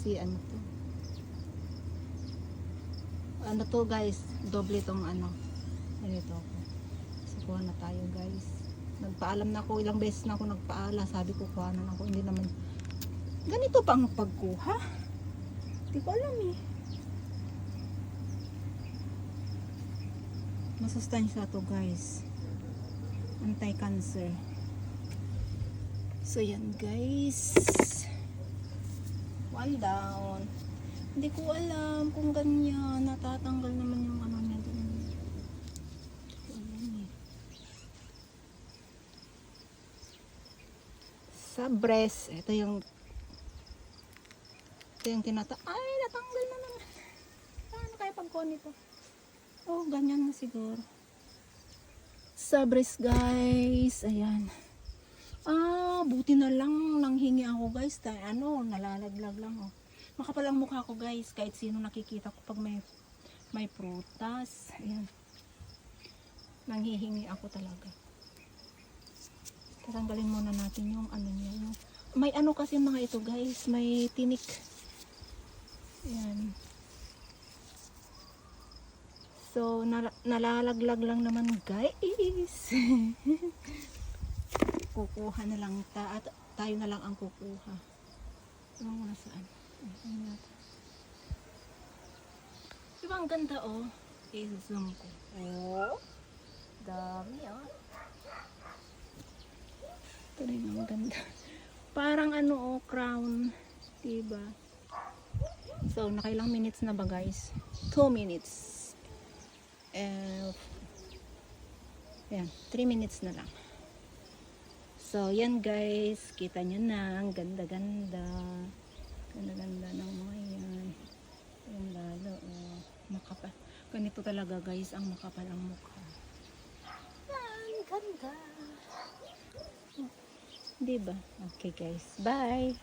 kasi ano to. Ano to guys, doble tong ano. Ganito ako. So, kuha na tayo guys. Nagpaalam na ako, ilang beses na ako nagpaala. Sabi ko kuha na ako, hindi naman. Ganito pa ang pagkuha. Hindi ko alam eh. Masustansya to guys. Anti-cancer. So yan guys. One down. Hindi ko alam kung ganyan. Natatanggal naman yung ano niya doon. Sa breast, ito yung ay, natanggal na naman. Paano kaya pagkuha nito? Oh, ganyan na siguro. Sa breast guys, ayan. Buti na lang nanghingi ako guys. Nalalaglag lang oh. Makapal ang mukha ko guys, kahit sino nakikita ko pag may prutas. Ayan. Nanghihingi ako talaga. Tatanggalin muna natin yung ano niya. May ano kasi mga ito guys, may tinik. Ayan. So, nalalaglag lang naman guys. Kukuha na lang tayo na lang ang kukuha. Ano muna saan? Diba ang ganda oh? I-zoom ko. Oh, dami oh. Ito rin ang ganda. Parang ano oh, crown. Diba? So, nakailang minutes na ba guys? 2 minutes. Ayan, 3 minutes na lang. So, yan guys. Kita nyo na. Ang ganda-ganda. Ganda-ganda ng mga yan. Ayan lalo. Oh, makapal. Ganito talaga guys. Ang makapal ang mukha. Ang ganda. Oh, diba? Okay guys. Bye!